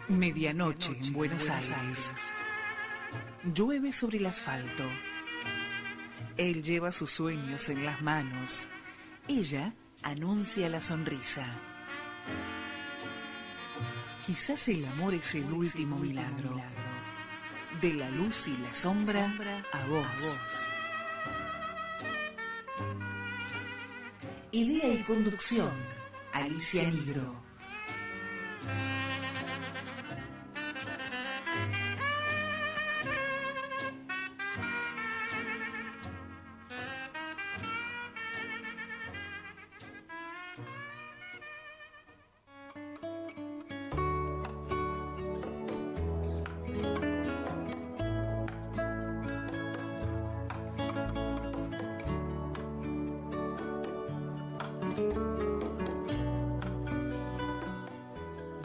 Medianoche en Buenos Aires. Llueve sobre el asfalto. Él lleva sus sueños en las manos. Ella anuncia la sonrisa. Quizás el amor es el último milagro. De la luz y la sombra a vos. Idea y conducción, Alicia Nigro.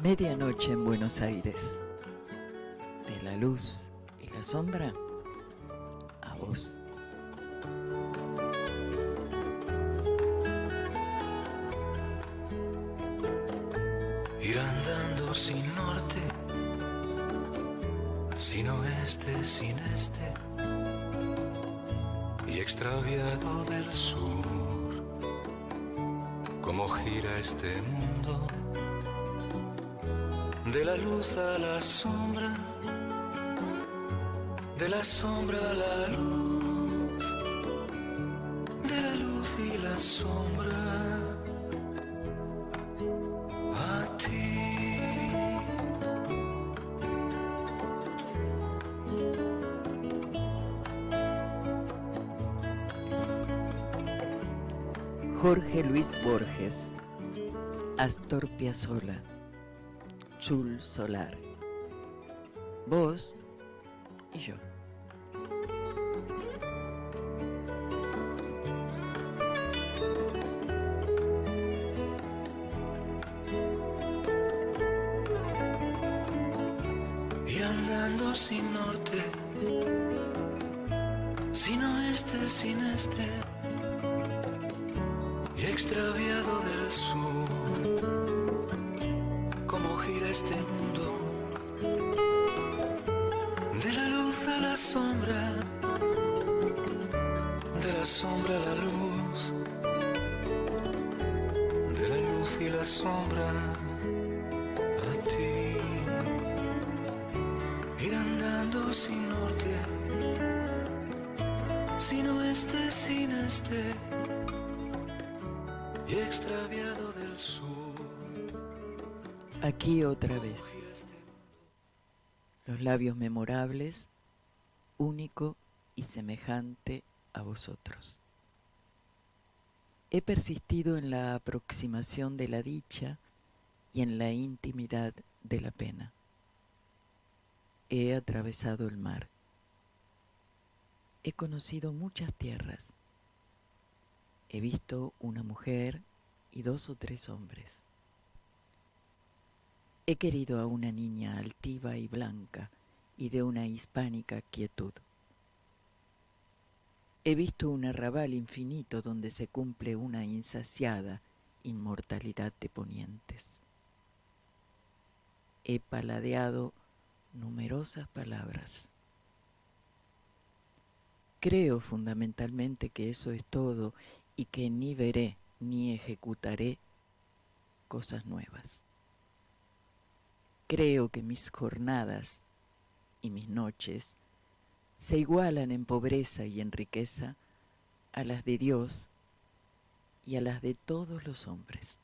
Medianoche en Buenos Aires. De la luz y la sombra a vos. Ir andando sin norte, sin oeste, sin este, y extraviado del sur. Cómo gira este mundo, de la luz a la sombra, de la sombra a la luz, de la luz y la sombra a ti. Jorge Luis Borges, Astor Piazzolla, Chul Solar, vos y yo. Ir andando sin norte, sin oeste, sin este, y extraviado del sur. Cómo gira este mundo, de la luz a la sombra, de la sombra a la luz, de la luz y la sombra a ti. Ir andando sin norte, sin oeste, sin este, y extraviado del sur. Aquí otra vez. Los labios memorables, único y semejante a vosotros. He persistido en la aproximación de la dicha y en la intimidad de la pena. He atravesado el mar. He conocido muchas tierras. He visto una mujer y 2 o 3 hombres. He querido a una niña altiva y blanca y de una hispánica quietud. He visto un arrabal infinito donde se cumple una insaciada inmortalidad de ponientes. He paladeado numerosas palabras. Creo fundamentalmente que eso es todo y que ni veré ni ejecutaré cosas nuevas. Creo que mis jornadas y mis noches se igualan en pobreza y en riqueza a las de Dios y a las de todos los hombres.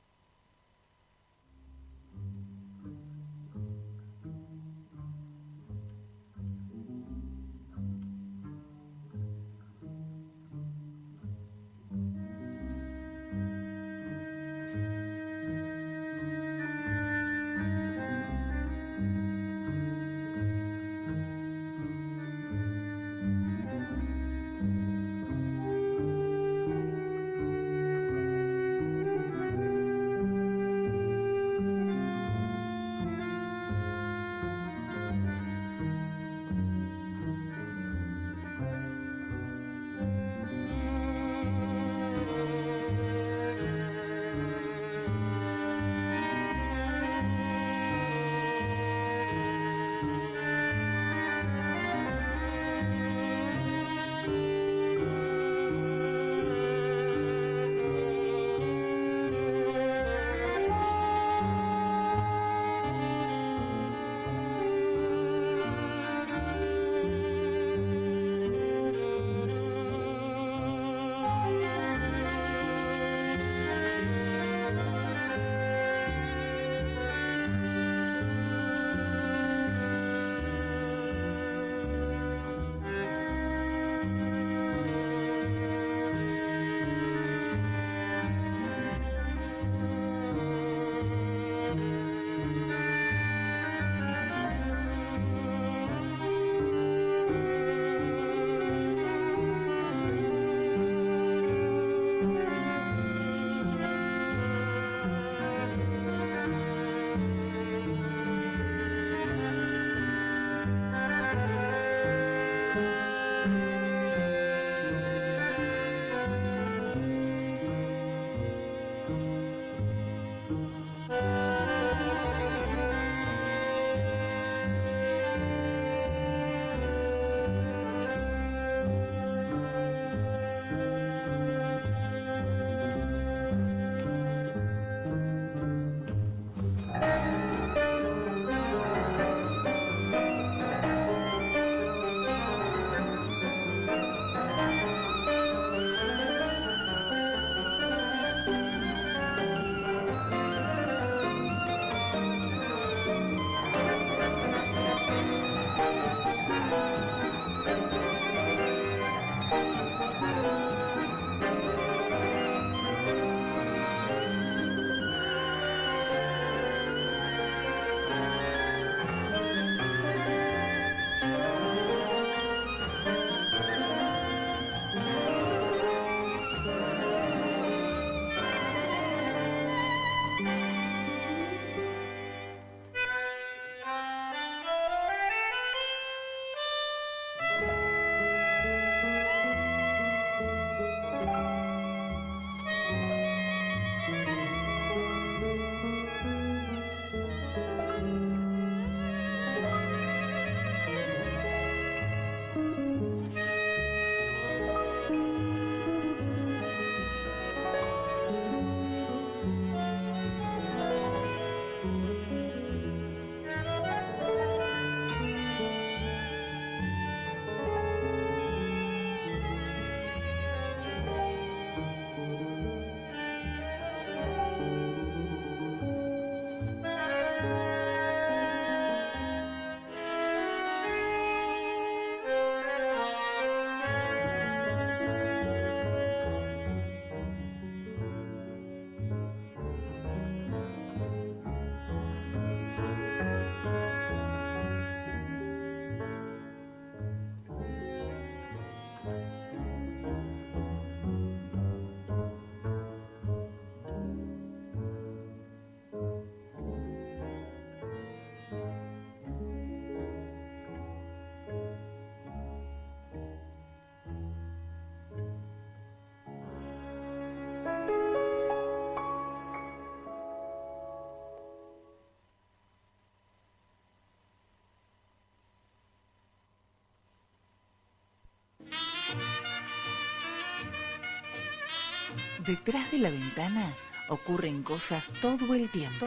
Detrás de la ventana ocurren cosas todo el tiempo.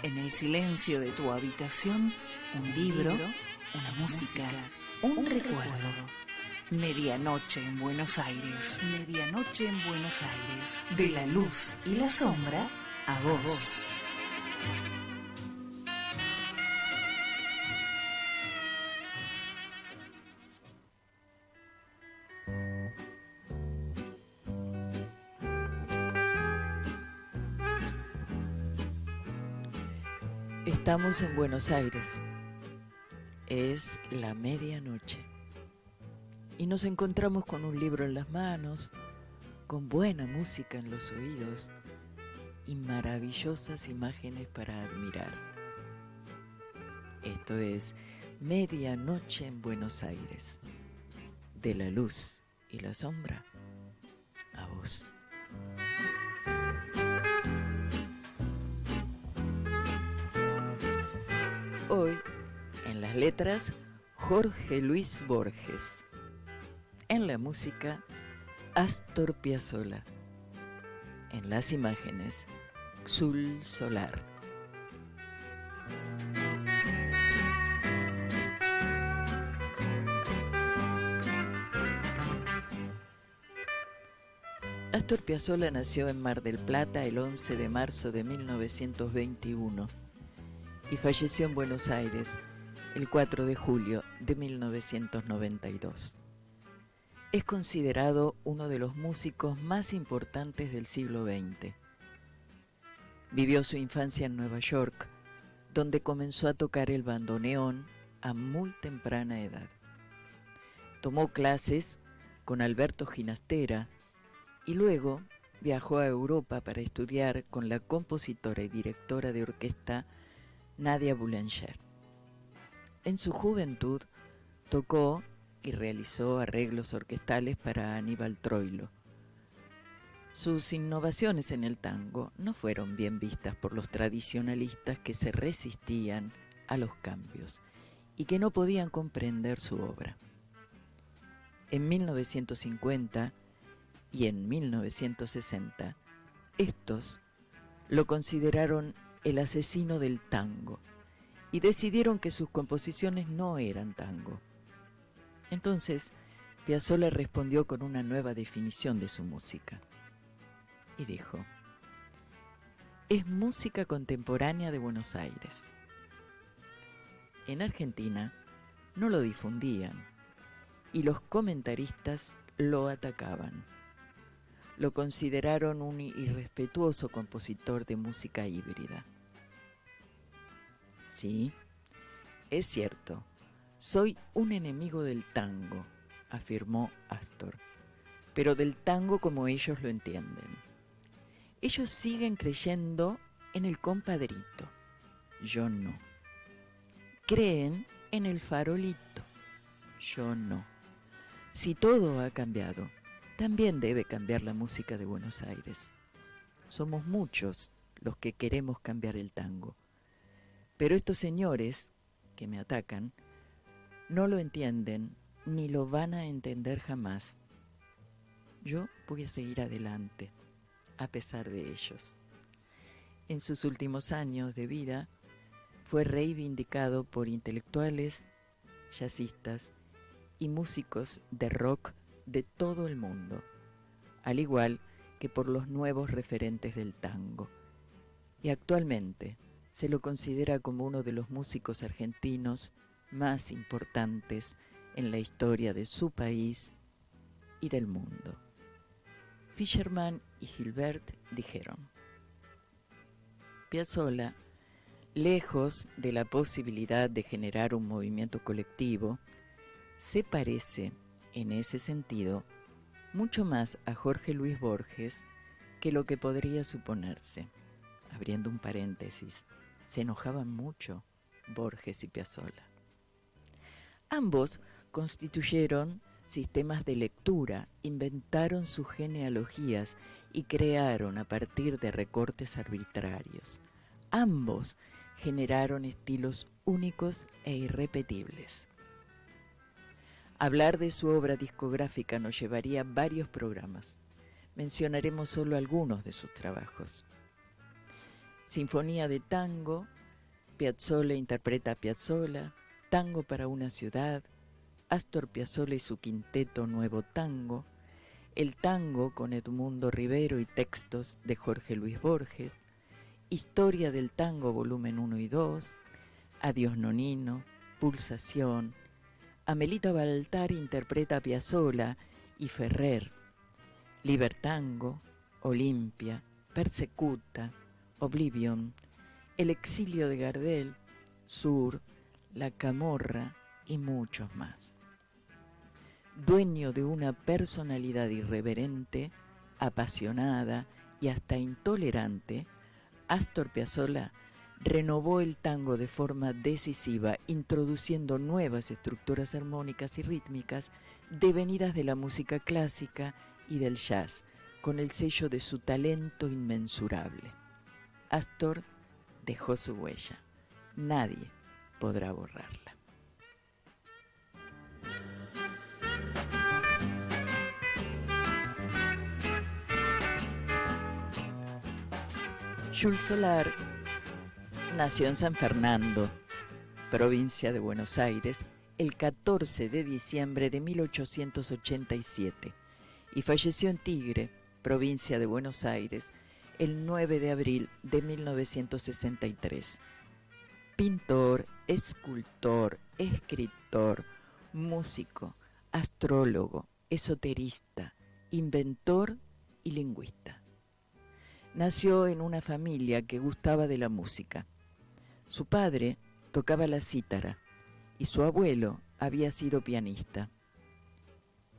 En el silencio de tu habitación, un libro, una música, un recuerdo. Medianoche en Buenos Aires. Medianoche en Buenos Aires. De la luz y la sombra a vos. Estamos en Buenos Aires. Es la medianoche. Y nos encontramos con un libro en las manos, con buena música en los oídos y maravillosas imágenes para admirar. Esto es Medianoche en Buenos Aires. De la luz y la sombra a vos. Hoy, en las letras, Jorge Luis Borges. En la música, Astor Piazzolla. En las imágenes, Xul Solar. Astor Piazzolla nació en Mar del Plata el 11 de marzo de 1921 y falleció en Buenos Aires el 4 de julio de 1992. Es considerado uno de los músicos más importantes del siglo XX. Vivió su infancia en Nueva York, donde comenzó a tocar el bandoneón a muy temprana edad. Tomó clases con Alberto Ginastera y luego viajó a Europa para estudiar con la compositora y directora de orquesta Nadia Boulanger. En su juventud tocó y realizó arreglos orquestales para Aníbal Troilo. Sus innovaciones en el tango no fueron bien vistas por los tradicionalistas que se resistían a los cambios y que no podían comprender su obra. En 1950 y en 1960, estos lo consideraron el asesino del tango y decidieron que sus composiciones no eran tango. Entonces, Piazzolla respondió con una nueva definición de su música y dijo: es música contemporánea de Buenos Aires. En Argentina no lo difundían y los comentaristas lo atacaban. Lo consideraron un irrespetuoso compositor de música híbrida. Sí, es cierto. Soy un enemigo del tango, afirmó Astor, pero del tango como ellos lo entienden. Ellos siguen creyendo en el compadrito, yo no. Creen en el farolito, yo no. Si todo ha cambiado, también debe cambiar la música de Buenos Aires. Somos muchos los que queremos cambiar el tango, pero estos señores que me atacan no lo entienden ni lo van a entender jamás. Yo voy a seguir adelante, a pesar de ellos. En sus últimos años de vida, fue reivindicado por intelectuales, jazzistas y músicos de rock de todo el mundo, al igual que por los nuevos referentes del tango. Y actualmente se lo considera como uno de los músicos argentinos más importantes en la historia de su país y del mundo. Fischerman y Gilbert dijeron: Piazzolla, lejos de la posibilidad de generar un movimiento colectivo, se parece, en ese sentido, mucho más a Jorge Luis Borges que lo que podría suponerse. Abriendo un paréntesis, se enojaban mucho Borges y Piazzolla. Ambos constituyeron sistemas de lectura, inventaron sus genealogías y crearon a partir de recortes arbitrarios. Ambos generaron estilos únicos e irrepetibles. Hablar de su obra discográfica nos llevaría varios programas, mencionaremos solo algunos de sus trabajos. Sinfonía de tango, Piazzolla interpreta a Piazzolla, Tango para una ciudad, Astor Piazzolla y su quinteto Nuevo Tango, El tango con Edmundo Rivero y textos de Jorge Luis Borges, Historia del tango volumen 1 y 2, Adiós Nonino, Pulsación, Amelita Baltar interpreta a Piazzolla y Ferrer, Libertango, Olimpia, Persecuta, Oblivion, El exilio de Gardel, Sur, La Camorra y muchos más. Dueño de una personalidad irreverente, apasionada y hasta intolerante, Astor Piazzolla renovó el tango de forma decisiva, introduciendo nuevas estructuras armónicas y rítmicas devenidas de la música clásica y del jazz, con el sello de su talento inmensurable. Astor dejó su huella. Nadie podrá borrarla. Jules Solar nació en San Fernando, provincia de Buenos Aires, el 14 de diciembre de 1887 y falleció en Tigre, provincia de Buenos Aires, el 9 de abril de 1963. Pintor, escultor, escritor, músico, astrólogo, esoterista, inventor y lingüista. Nació en una familia que gustaba de la música. Su padre tocaba la cítara y su abuelo había sido pianista.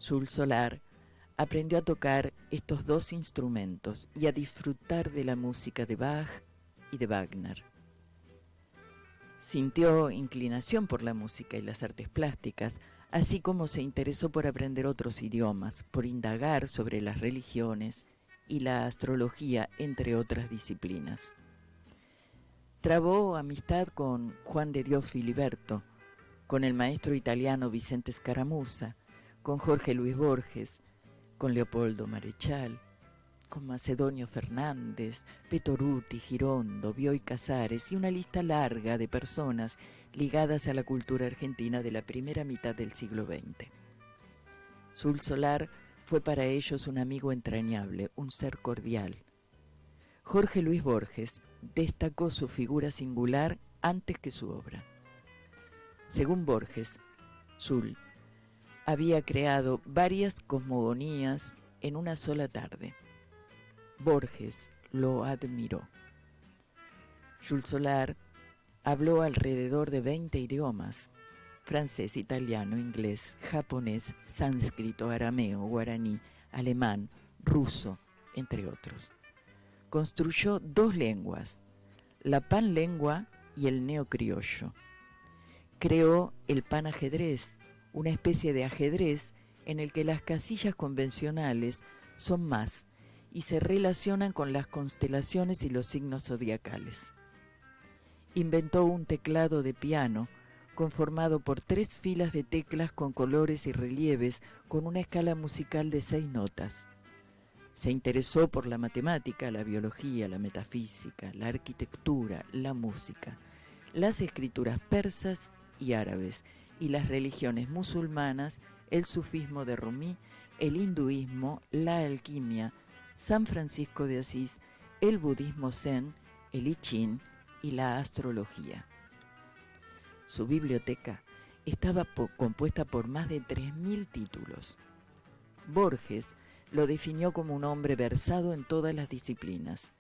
Jules Solar aprendió a tocar estos dos instrumentos y a disfrutar de la música de Bach y de Wagner. Sintió inclinación por la música y las artes plásticas, así como se interesó por aprender otros idiomas, por indagar sobre las religiones y la astrología, entre otras disciplinas. Trabó amistad con Juan de Dios Filiberto, con el maestro italiano Vicente Scaramuza, con Jorge Luis Borges, con Leopoldo Marechal, con Macedonio Fernández, Petoruti, Girondo, Bioy Casares y una lista larga de personas ligadas a la cultura argentina de la primera mitad del siglo XX. Jules Solar fue para ellos un amigo entrañable, un ser cordial. Jorge Luis Borges destacó su figura singular antes que su obra. Según Borges, Jules había creado varias cosmogonías en una sola tarde. Borges lo admiró. Jules Solar habló alrededor de 20 idiomas: francés, italiano, inglés, japonés, sánscrito, arameo, guaraní, alemán, ruso, entre otros. Construyó dos lenguas, la panlengua y el neocriollo. Creó el panajedrez, una especie de ajedrez en el que las casillas convencionales son más y se relacionan con las constelaciones y los signos zodiacales. Inventó un teclado de piano conformado por 3 filas de teclas con colores y relieves con una escala musical de 6 notas. Se interesó por la matemática, la biología, la metafísica, la arquitectura, la música, las escrituras persas y árabes y las religiones musulmanas, el sufismo de Rumí, el hinduismo, la alquimia, San Francisco de Asís, el budismo zen, el I Ching y la astrología. Su biblioteca estaba compuesta por más de 3.000 títulos. Borges lo definió como un hombre versado en todas las disciplinas,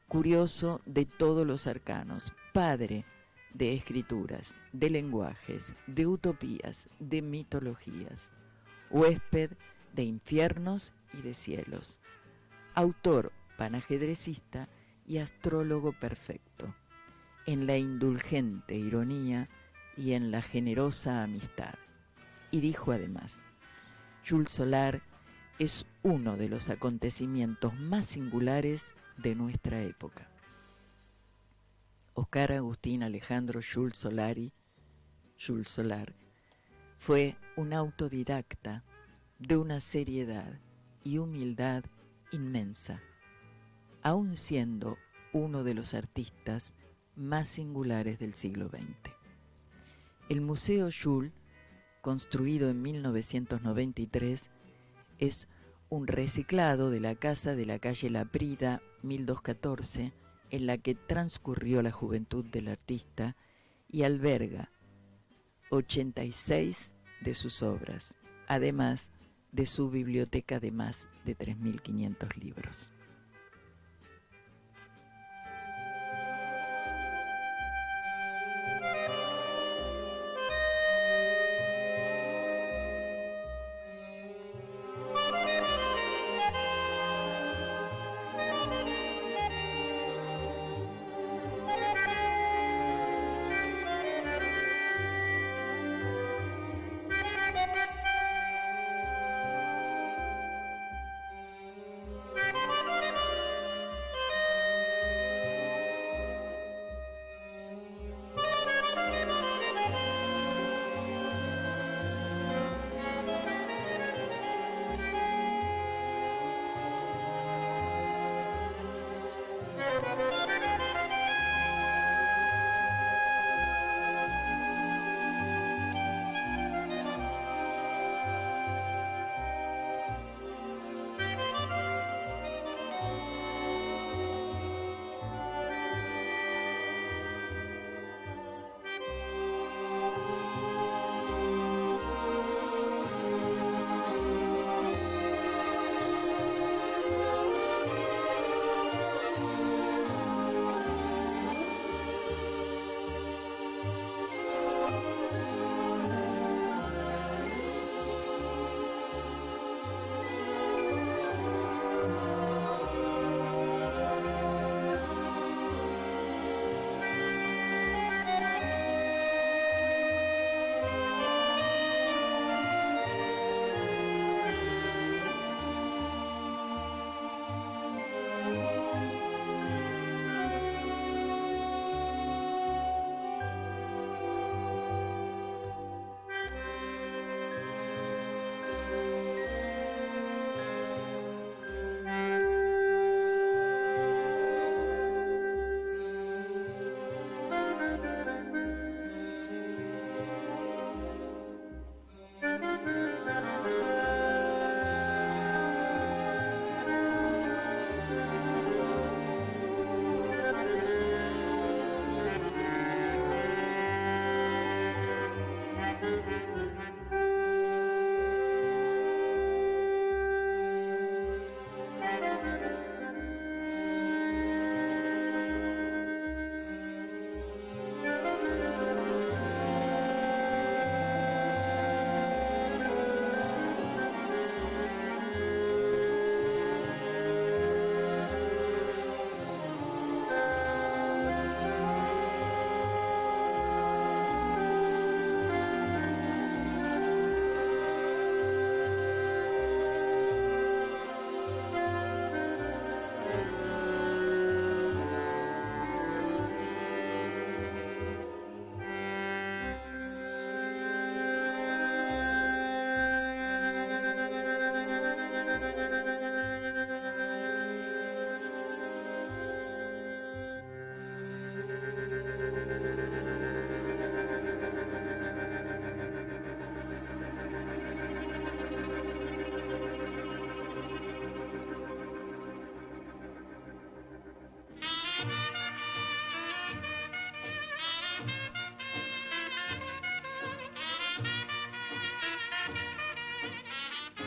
curioso de todos los arcanos, padre de escrituras, de lenguajes, de utopías, de mitologías, huésped de infiernos y de cielos, autor panajedrecista y astrólogo perfecto, en la indulgente ironía y en la generosa amistad. Y dijo además: Jules Solar es uno de los acontecimientos más singulares de nuestra época. Oscar Agustín Alejandro Jules Solar, fue un autodidacta de una seriedad y humildad inmensa, aun siendo uno de los artistas más singulares del siglo XX. El Museo Jules, construido en 1993, es un reciclado de la casa de la calle Laprida 1214, en la que transcurrió la juventud del artista, y alberga 86 de sus obras, además de su biblioteca de más de 3.500 libros.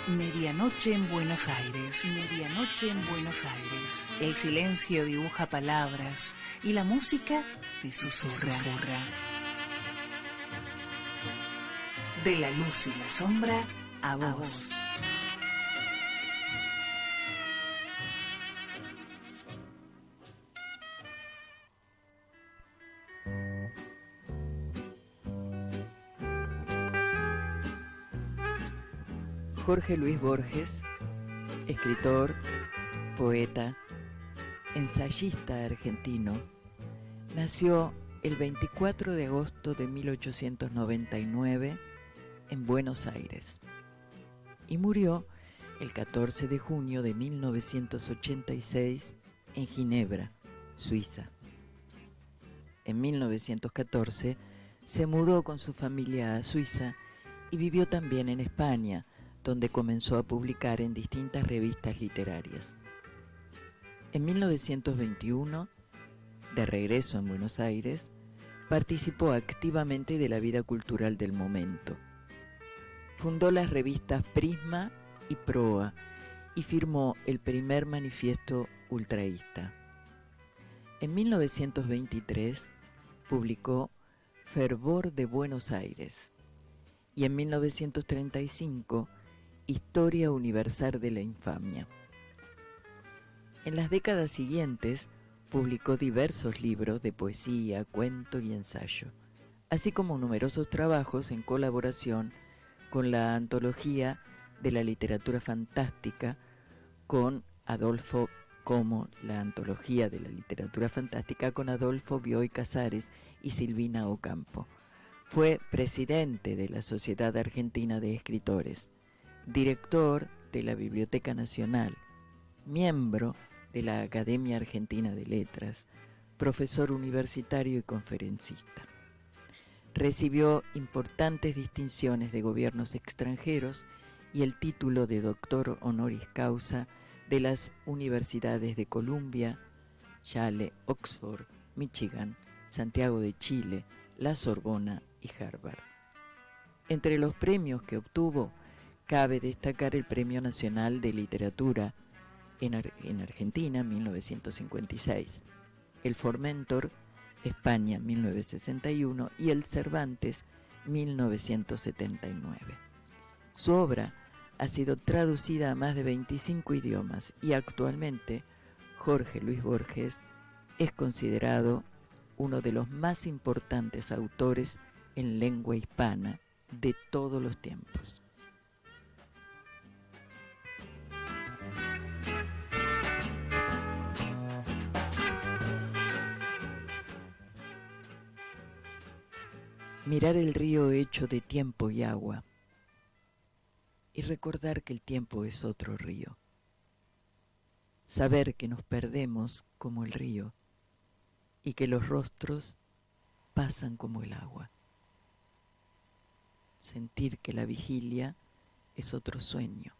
Medianoche en Buenos Aires. Medianoche en Buenos Aires. El silencio dibuja palabras y la música te susurra. De la luz y la sombra a vos. Jorge Luis Borges, escritor, poeta, ensayista argentino, nació el 24 de agosto de 1899 en Buenos Aires y murió el 14 de junio de 1986 en Ginebra, Suiza. En 1914 se mudó con su familia a Suiza y vivió también en España, donde comenzó a publicar en distintas revistas literarias. En 1921, de regreso en Buenos Aires, participó activamente de la vida cultural del momento. Fundó las revistas Prisma y Proa y firmó el primer manifiesto ultraísta. En 1923 publicó Fervor de Buenos Aires y en 1935 Historia Universal de la Infamia. En las décadas siguientes publicó diversos libros de poesía, cuento y ensayo, así como numerosos trabajos en colaboración con la Antología de la Literatura Fantástica la Antología de la Literatura Fantástica con Adolfo Bioy Casares y Silvina Ocampo. Fue presidente de la Sociedad Argentina de Escritores, director de la Biblioteca Nacional, miembro de la Academia Argentina de Letras, profesor universitario y conferencista. Recibió importantes distinciones de gobiernos extranjeros y el título de doctor honoris causa de las universidades de Columbia, Yale, Oxford, Michigan, Santiago de Chile, la Sorbona y Harvard. Entre los premios que obtuvo, cabe destacar el Premio Nacional de Literatura en Argentina, 1956, el Formentor, España, 1961, y el Cervantes, 1979. Su obra ha sido traducida a más de 25 idiomas y actualmente Jorge Luis Borges es considerado uno de los más importantes autores en lengua hispana de todos los tiempos. Mirar el río hecho de tiempo y agua y recordar que el tiempo es otro río. Saber que nos perdemos como el río y que los rostros pasan como el agua. Sentir que la vigilia es otro sueño,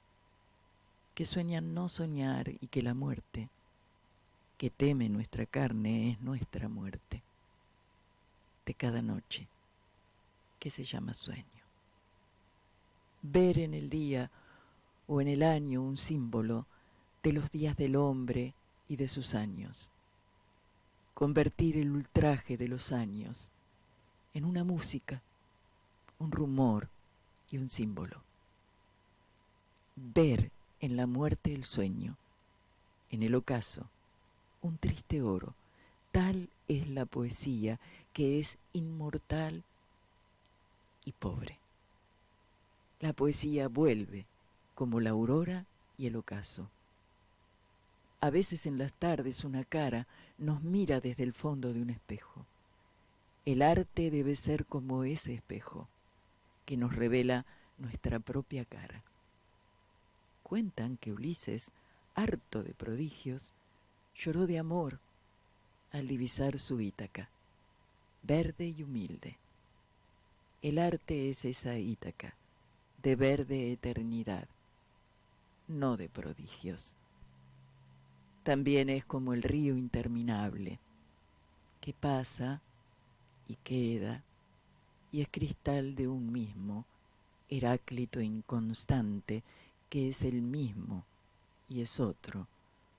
que sueña no soñar y que la muerte, que teme nuestra carne, es nuestra muerte, de cada noche, que se llama sueño. Ver en el día o en el año un símbolo de los días del hombre y de sus años. Convertir el ultraje de los años en una música, un rumor y un símbolo. Ver en la muerte el sueño, en el ocaso un triste oro. Tal es la poesía, que es inmortal y pobre. La poesía vuelve como la aurora y el ocaso. A veces en las tardes una cara nos mira desde el fondo de un espejo. El arte debe ser como ese espejo, que nos revela nuestra propia cara. Cuentan que Ulises, harto de prodigios, lloró de amor al divisar su Ítaca, verde y humilde. El arte es esa Ítaca, de verde eternidad, no de prodigios. También es como el río interminable, que pasa y queda, y es cristal de un mismo, Heráclito inconstante, que es el mismo y es otro,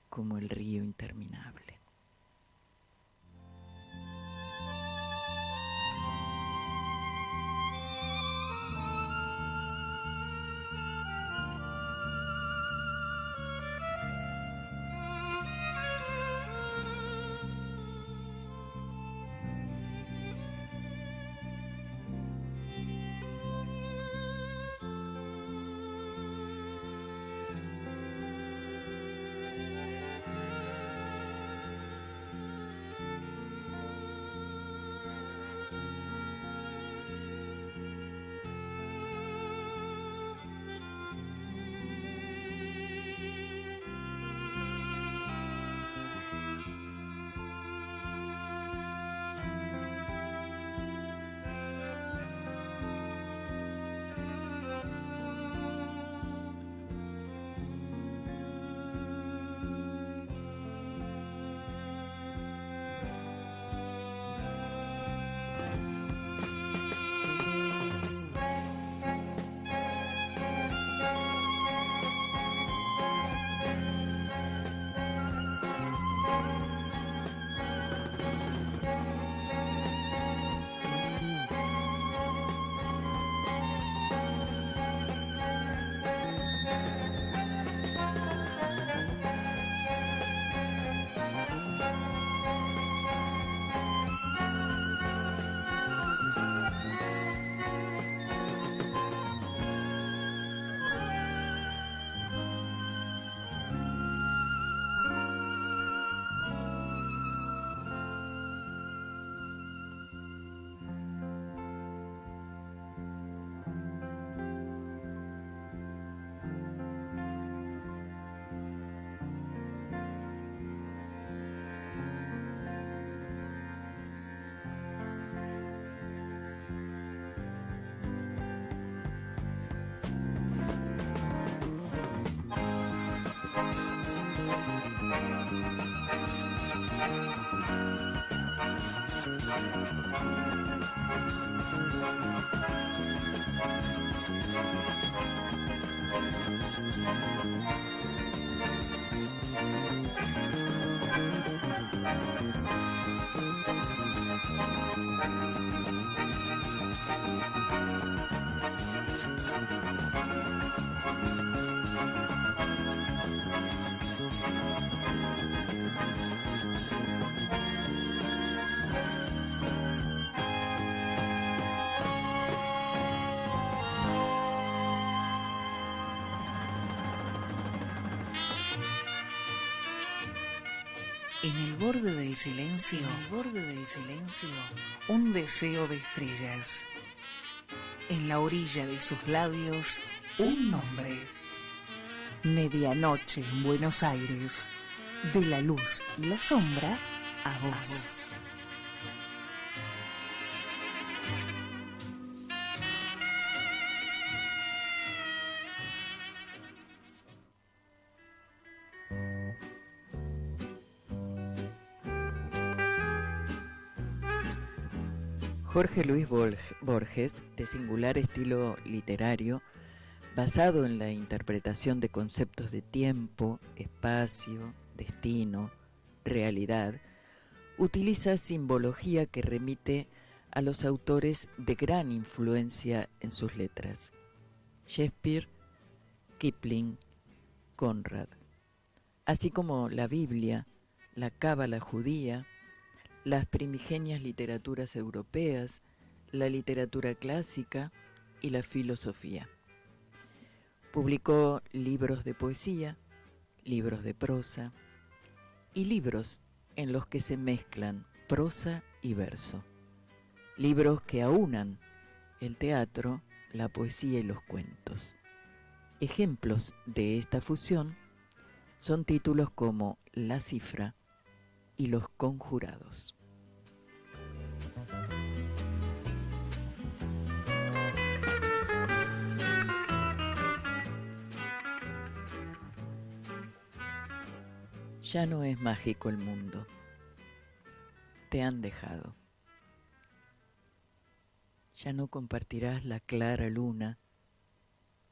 como el río interminable. En el borde del silencio, un deseo de estrellas. En la orilla de sus labios, un nombre. Medianoche en Buenos Aires. De la luz y la sombra a vos. Jorge Luis Borges, de singular estilo literario, basado en la interpretación de conceptos de tiempo, espacio, destino, realidad, utiliza simbología que remite a los autores de gran influencia en sus letras: Shakespeare, Kipling, Conrad, así como la Biblia, la cábala judía, las primigenias literaturas europeas, la literatura clásica y la filosofía. Publicó libros de poesía, libros de prosa y libros en los que se mezclan prosa y verso. Libros que aúnan el teatro, la poesía y los cuentos. Ejemplos de esta fusión son títulos como La Cifra y Los Conjurados. Ya no es mágico el mundo. Te han dejado. Ya no compartirás la clara luna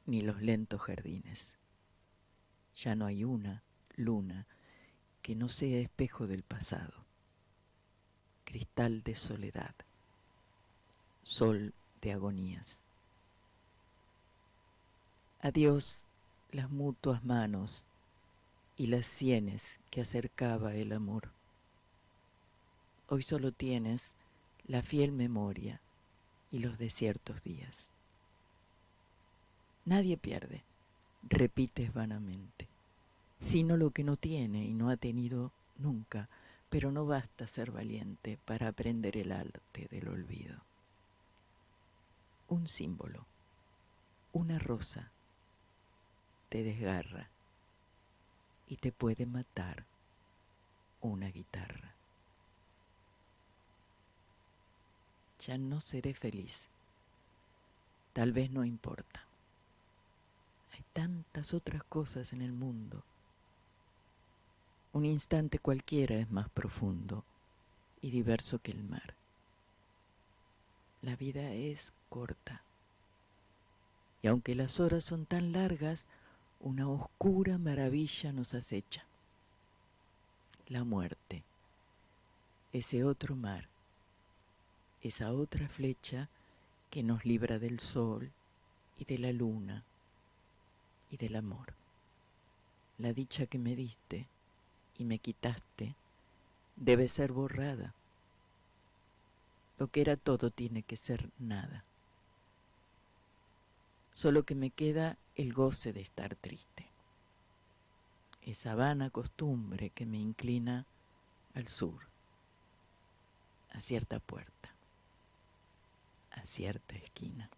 ni los lentos jardines. Ya no hay una luna que no sea espejo del pasado, cristal de soledad, sol de agonías. Adiós las mutuas manos y las sienes que acercaba el amor. Hoy solo tienes la fiel memoria y los desiertos días. Nadie pierde, repites vanamente, sino lo que no tiene y no ha tenido nunca, pero no basta ser valiente para aprender el arte del olvido. Un símbolo, una rosa, te desgarra y te puede matar una guitarra. Ya no seré feliz, tal vez no importa. Hay tantas otras cosas en el mundo. Un instante cualquiera es más profundo y diverso que el mar. La vida es corta, y aunque las horas son tan largas, una oscura maravilla nos acecha. La muerte, ese otro mar, esa otra flecha que nos libra del sol y de la luna y del amor. La dicha que me diste y me quitaste debe ser borrada. Lo que era todo tiene que ser nada. Solo que me queda el goce de estar triste. Esa vana costumbre que me inclina al sur, a cierta puerta, a cierta esquina.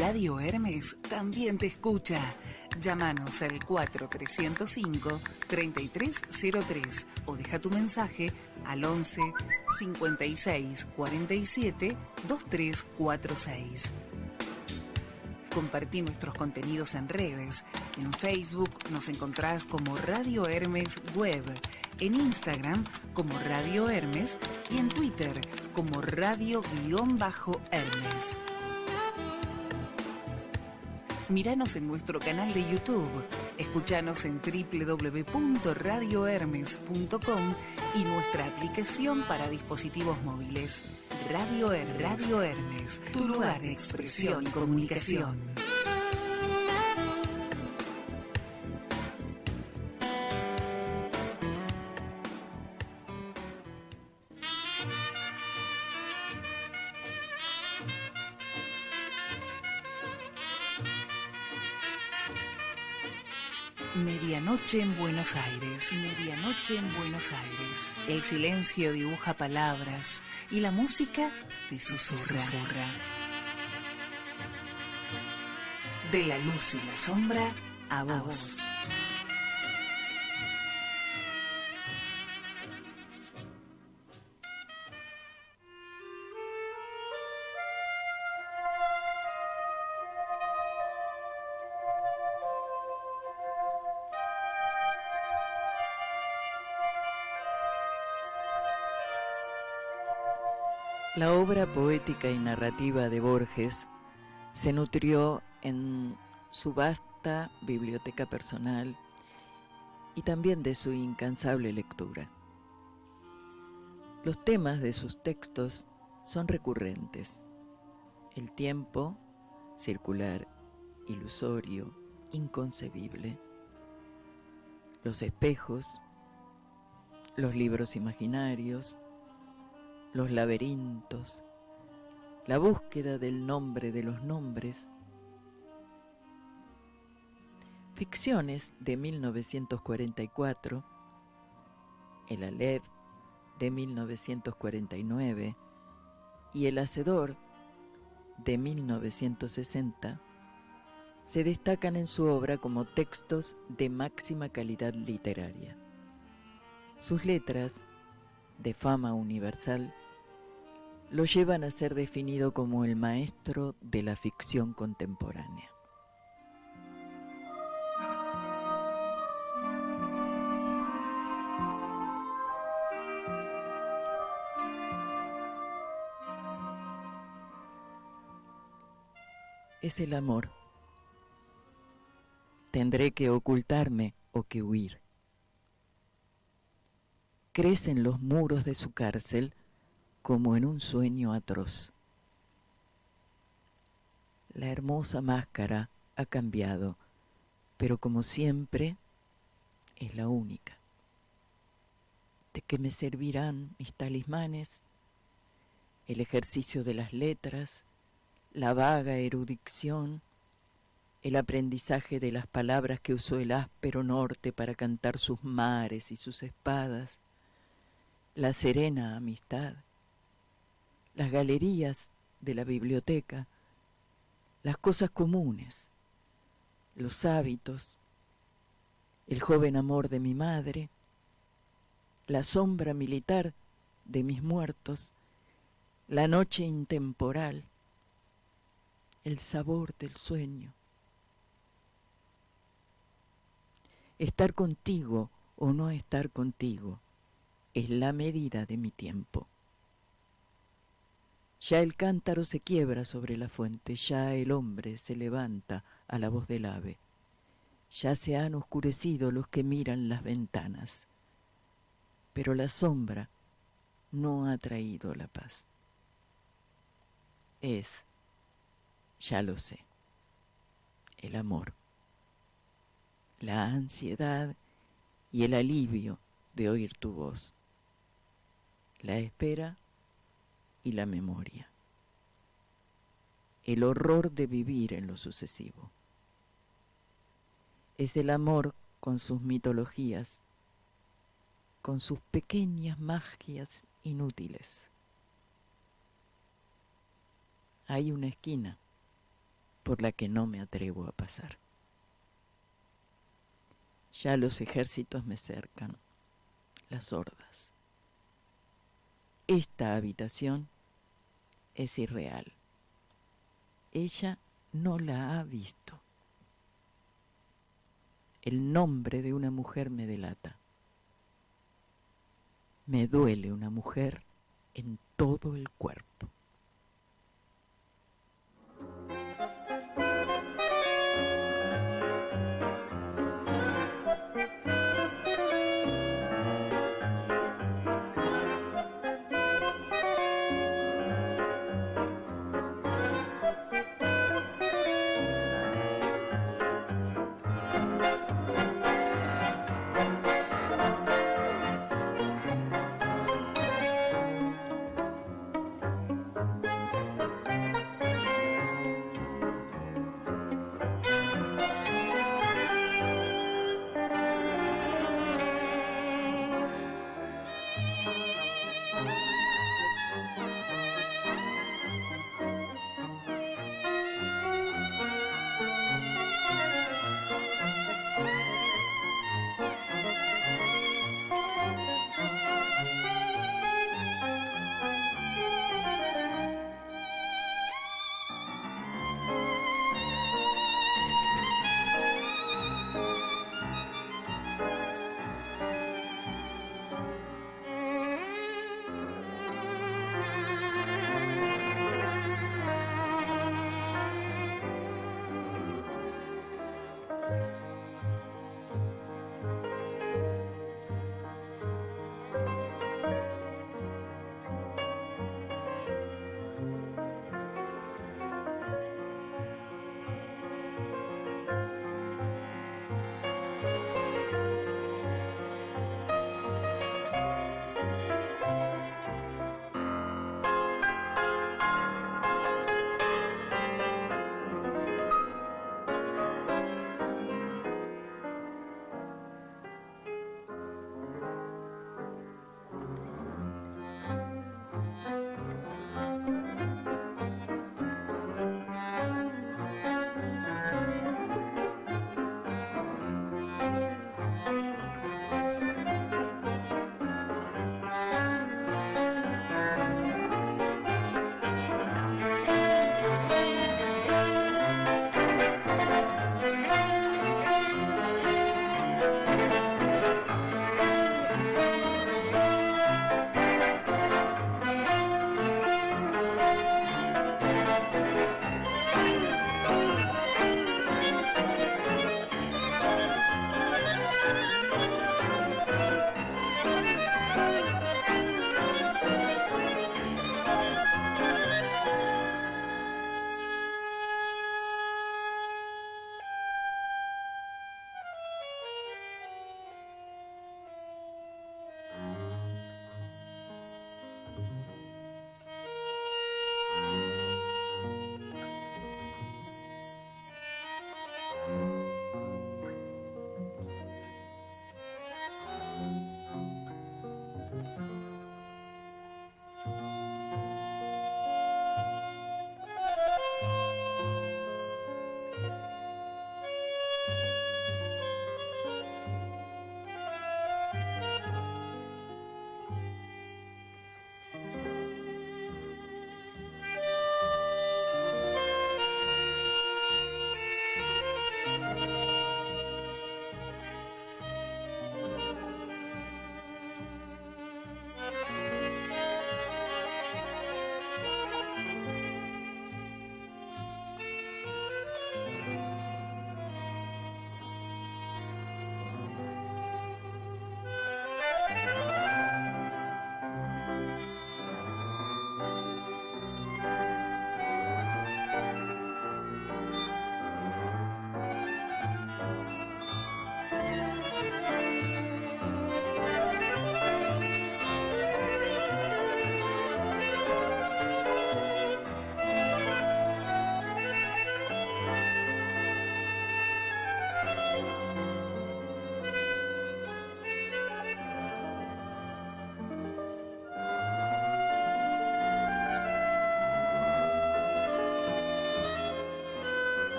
Radio Hermes también te escucha. Llámanos al 4305-3303 o deja tu mensaje al 11 56 47 2346. Compartí nuestros contenidos en redes. En Facebook nos encontrás como Radio Hermes Web, en Instagram como Radio Hermes y en Twitter como Radio-Hermes. Míranos en nuestro canal de YouTube, escuchanos en www.radiohermes.com y nuestra aplicación para dispositivos móviles. Radio Hermes, tu lugar de expresión y comunicación. Medianoche en Buenos Aires. Medianoche en Buenos Aires. El silencio dibuja palabras y la música te susurra. De la luz y la sombra a vos. La obra poética y narrativa de Borges se nutrió en su vasta biblioteca personal y también de su incansable lectura. Los temas de sus textos son recurrentes: el tiempo, circular, ilusorio, inconcebible; los espejos, los libros imaginarios, los laberintos, la búsqueda del nombre de los nombres. Ficciones de 1944, El Aleph de 1949 y El Hacedor de 1960 se destacan en su obra como textos de máxima calidad literaria. Sus letras, de fama universal, lo llevan a ser definido como el maestro de la ficción contemporánea. Es el amor. Tendré que ocultarme o que huir. Crecen los muros de su cárcel como en un sueño atroz. La hermosa máscara ha cambiado, pero como siempre es la única. ¿De qué me servirán mis talismanes? El ejercicio de las letras, la vaga erudición, el aprendizaje de las palabras que usó el áspero norte para cantar sus mares y sus espadas, la serena amistad, las galerías de la biblioteca, las cosas comunes, los hábitos, el joven amor de mi madre, la sombra militar de mis muertos, la noche intemporal, el sabor del sueño. Estar contigo o no estar contigo es la medida de mi tiempo. Ya el cántaro se quiebra sobre la fuente, ya el hombre se levanta a la voz del ave, ya se han oscurecido los que miran las ventanas, pero la sombra no ha traído la paz. Es, ya lo sé, el amor, la ansiedad y el alivio de oír tu voz, la espera y la memoria, el horror de vivir en lo sucesivo. Es el amor con sus mitologías, con sus pequeñas magias inútiles. Hay una esquina por la que no me atrevo a pasar. Ya los ejércitos me cercan, las hordas. Esta habitación es irreal. Ella no la ha visto. El nombre de una mujer me delata. Me duele una mujer en todo el cuerpo.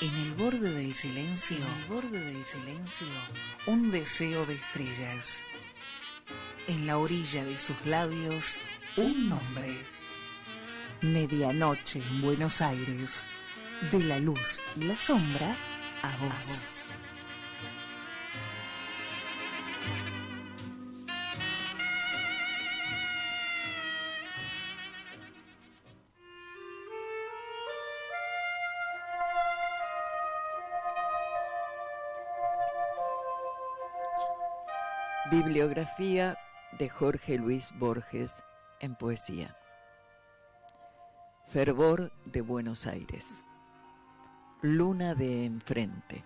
En el borde del silencio, un deseo de estrellas. En la orilla de sus labios, un nombre. Medianoche en Buenos Aires. De la luz y la sombra a vos. Bibliografía de Jorge Luis Borges en poesía. Fervor de Buenos Aires. Luna de enfrente.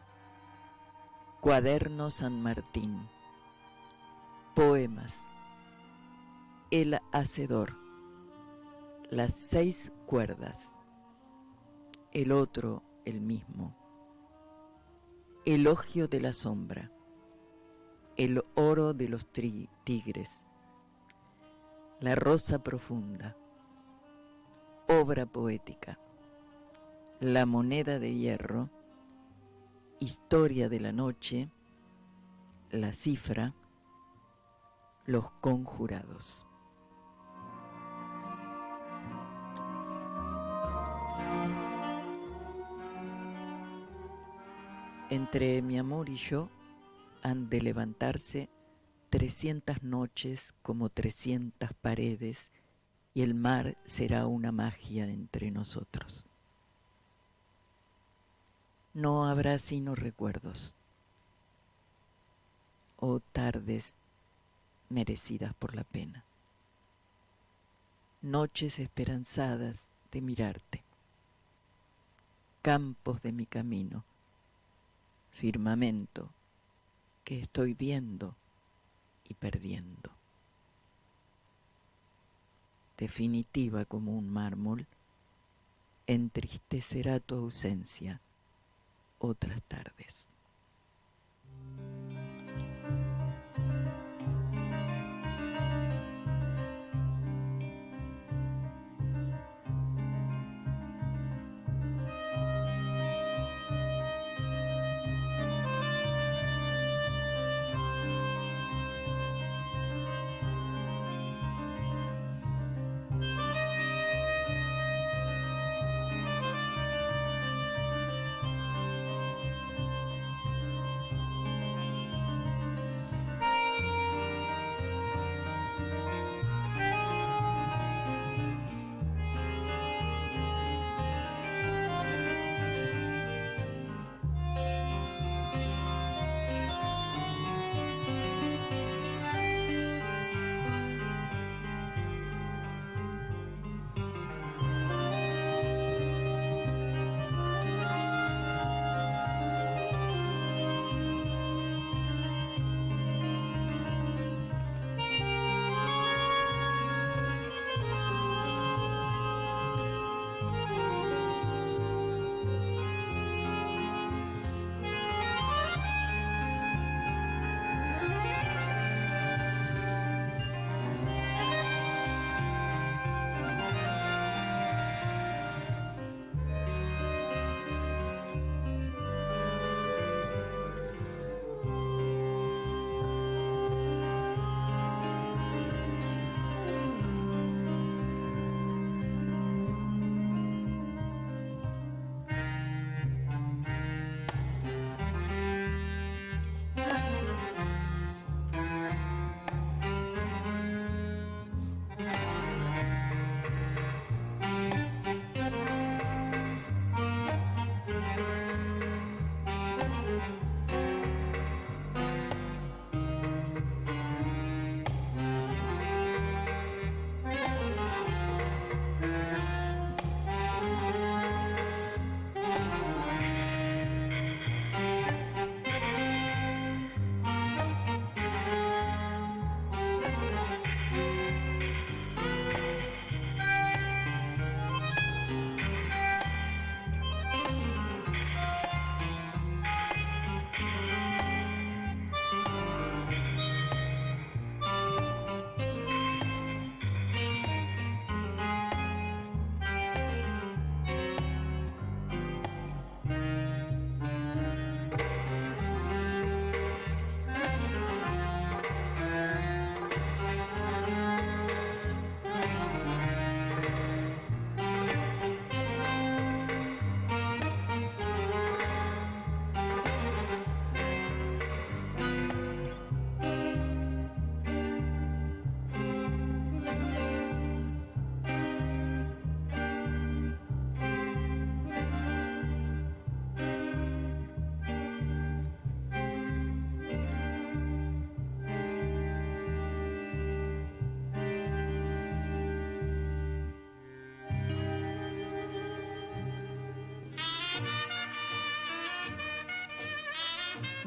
Cuaderno San Martín. Poemas. El hacedor. Las 6 cuerdas. El otro, el mismo. Elogio de la sombra. El oro de los tigres. La rosa profunda. Obra poética. La moneda de hierro. Historia de la noche. La cifra. Los conjurados. Entre mi amor y yo han de levantarse 300 noches como 300 paredes, y el mar será una magia entre nosotros. No habrá sino recuerdos, o tardes merecidas por la pena, noches esperanzadas de mirarte, campos de mi camino, firmamento que estoy viendo y perdiendo. Definitiva como un mármol, entristecerá tu ausencia otras tardes.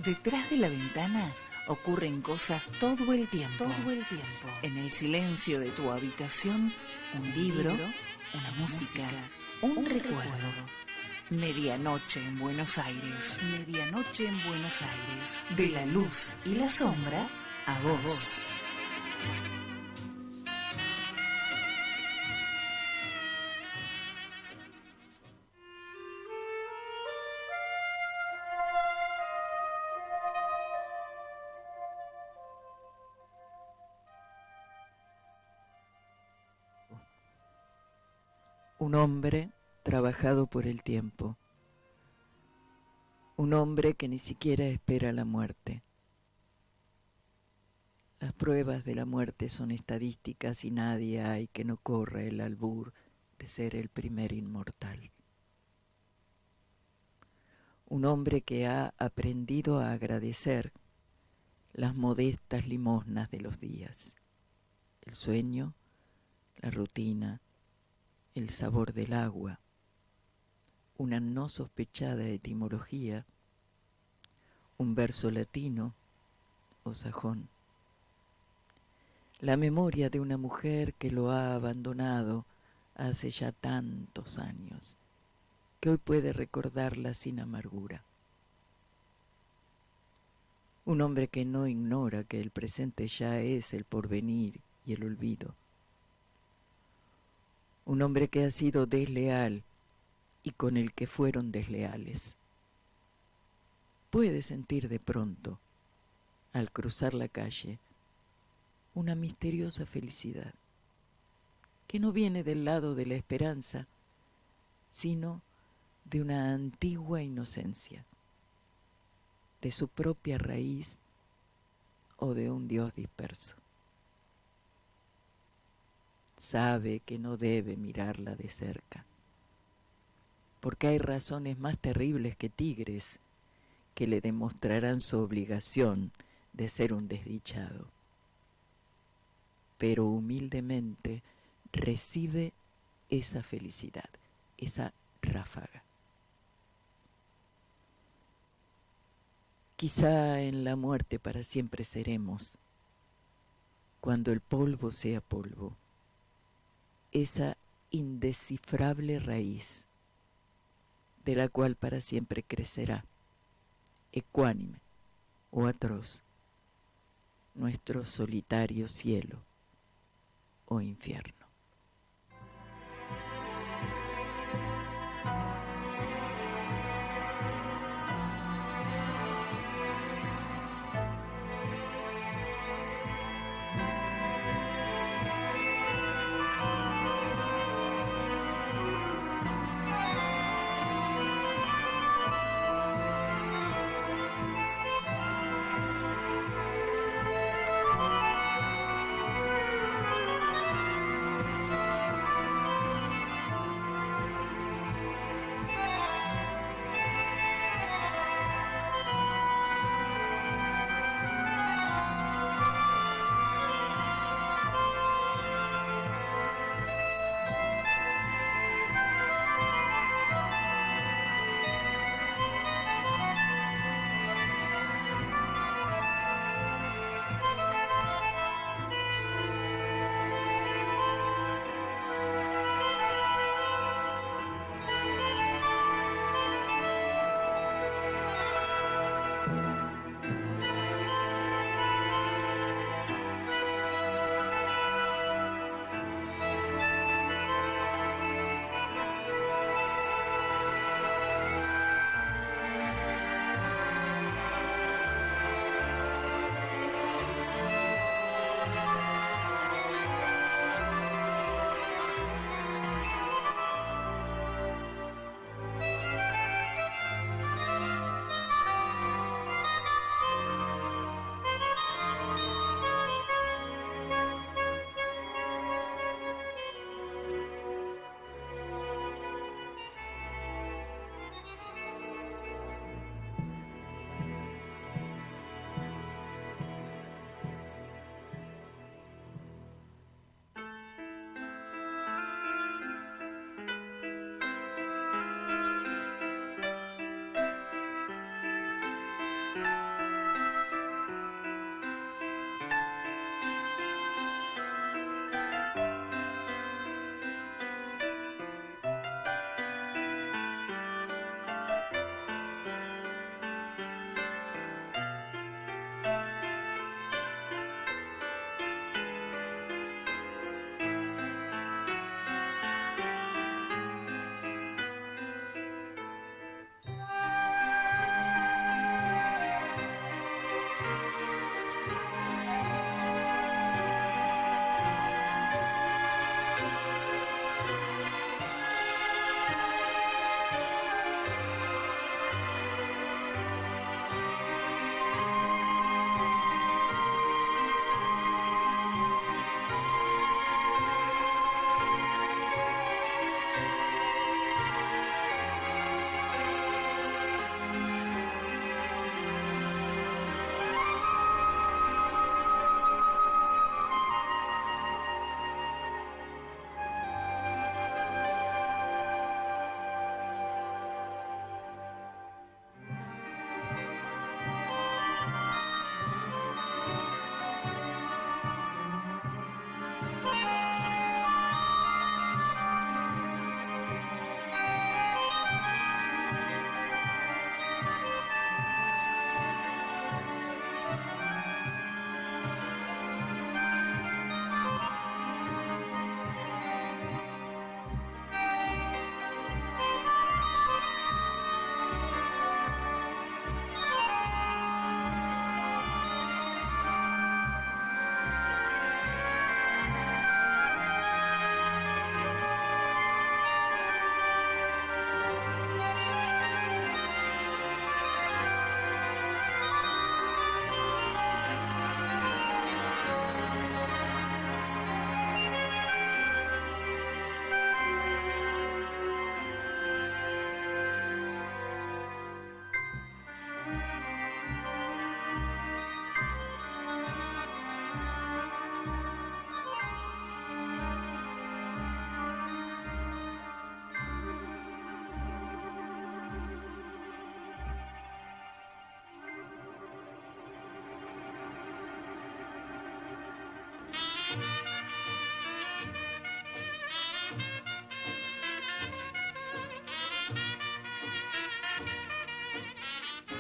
Detrás de la ventana ocurren cosas todo el tiempo. En el silencio de tu habitación, un libro, una música, un recuerdo. Medianoche en Buenos Aires. Medianoche en Buenos Aires. De la luz y la sombra a vos. Un hombre trabajado por el tiempo, un hombre que ni siquiera espera la muerte. Las pruebas de la muerte son estadísticas y nadie hay que no corra el albur de ser el primer inmortal. Un hombre que ha aprendido a agradecer las modestas limosnas de los días, el sueño, la rutina, el sabor del agua, una no sospechada etimología, un verso latino o sajón, la memoria de una mujer que lo ha abandonado hace ya tantos años, que hoy puede recordarla sin amargura. Un hombre que no ignora que el presente ya es el porvenir y el olvido. Un hombre que ha sido desleal y con el que fueron desleales. Puede sentir de pronto, al cruzar la calle, una misteriosa felicidad, que no viene del lado de la esperanza, sino de una antigua inocencia, de su propia raíz o de un Dios disperso. Sabe que no debe mirarla de cerca, porque hay razones más terribles que tigres que le demostrarán su obligación de ser un desdichado. Pero humildemente recibe esa felicidad, esa ráfaga. Quizá en la muerte para siempre seremos, cuando el polvo sea polvo, esa indescifrable raíz de la cual para siempre crecerá, ecuánime o atroz, nuestro solitario cielo o infierno.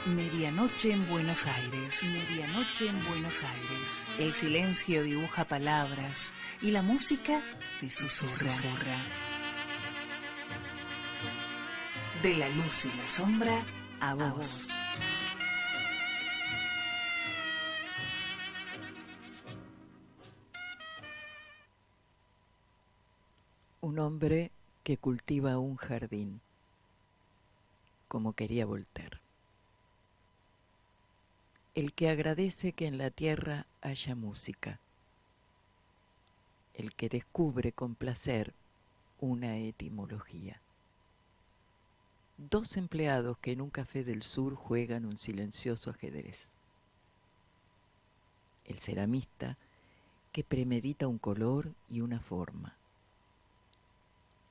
Medianoche en Buenos Aires. Medianoche en Buenos Aires. El silencio dibuja palabras y la música te susurra. De la luz y la sombra a vos. Un hombre que cultiva un jardín, como quería Voltaire. El que agradece que en la tierra haya música. El que descubre con placer una etimología. Dos empleados que en un café del sur juegan un silencioso ajedrez. El ceramista que premedita un color y una forma.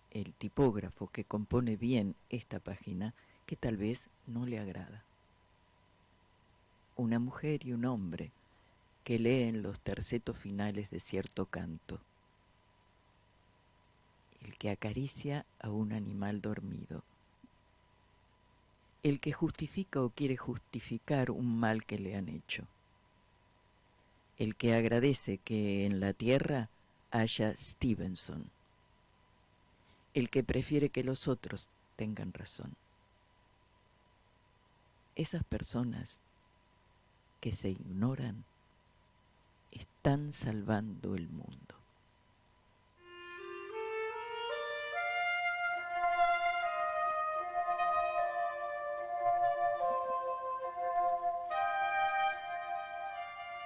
El tipógrafo que compone bien esta página que tal vez no le agrada. Una mujer y un hombre que leen los tercetos finales de cierto canto. El que acaricia a un animal dormido. El que justifica o quiere justificar un mal que le han hecho. El que agradece que en la tierra haya Stevenson. El que prefiere que los otros tengan razón. Esas personas que se ignoran están salvando el mundo.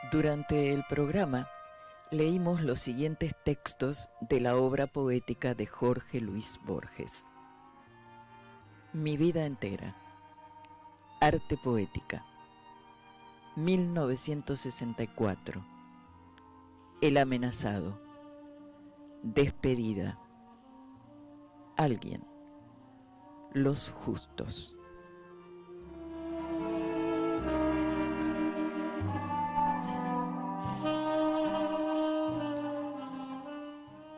Durante el programa leímos los siguientes textos de la obra poética de Jorge Luis Borges. Mi vida entera. Arte poética. 1964. El amenazado. Despedida. Alguien. Los justos.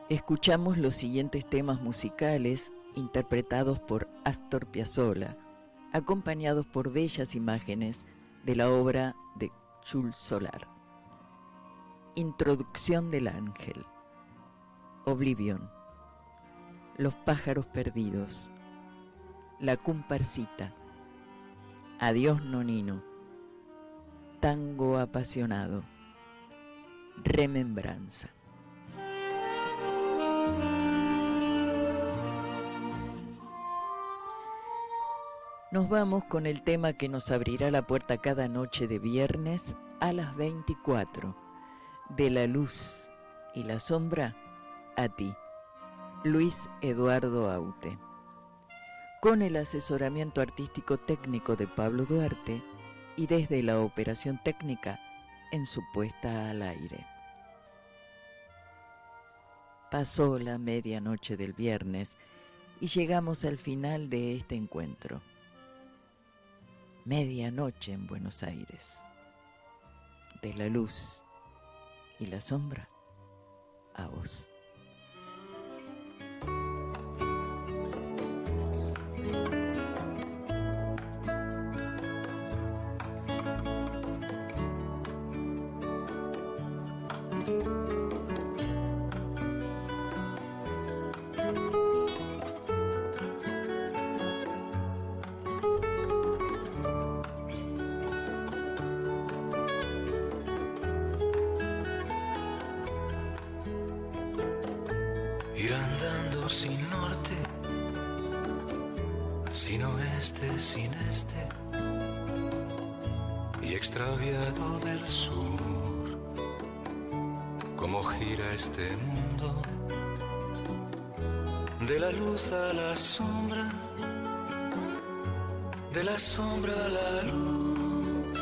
Escuchamos los siguientes temas musicales interpretados por Astor Piazzolla, acompañados por bellas imágenes de la obra de Jules Solar. Introducción del ángel. Oblivion. Los pájaros perdidos. La comparsita. Adiós Nonino. Tango apasionado. Remembranza. Nos vamos con el tema que nos abrirá la puerta cada noche de viernes a las 24. De la luz y la sombra a ti. Luis Eduardo Aute. Con el asesoramiento artístico técnico de Pablo Duarte y desde la operación técnica en su puesta al aire. Pasó la medianoche del viernes y llegamos al final de este encuentro. Medianoche en Buenos Aires. De la luz y la sombra a vos. Ir andando sin norte, sin oeste, sin este, y extraviado del sur, cómo gira este mundo, de la luz a la sombra, de la sombra a la luz,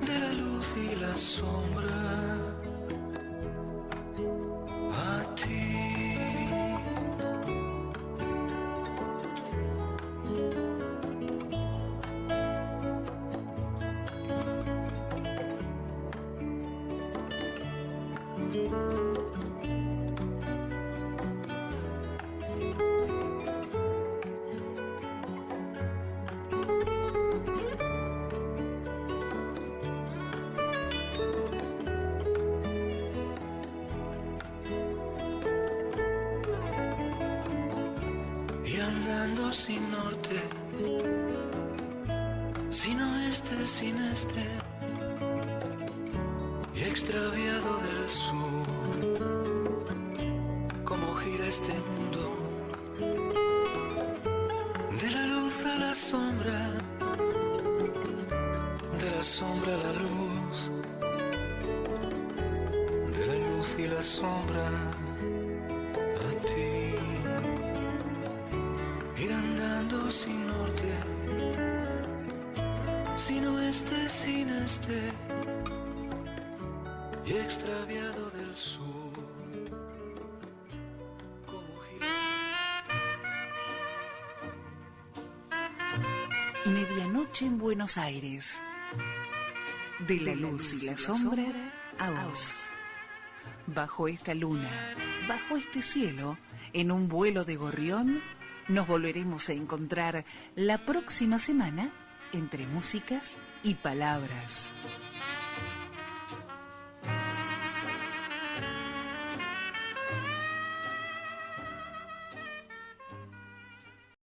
de la luz y la sombra. sin norte, sin oeste, sin este, y extraviado del sur. Cómo gira este mundo, de la luz a la sombra, de la sombra a la luz, de la luz y la sombra a ti. Ir andando sin norte, sin oeste, sin este, y extraviado del sur. Como Medianoche en Buenos Aires. De la luz y la sombra a vos. Bajo esta luna, bajo este cielo, en un vuelo de gorrión, nos volveremos a encontrar la próxima semana entre músicas y palabras.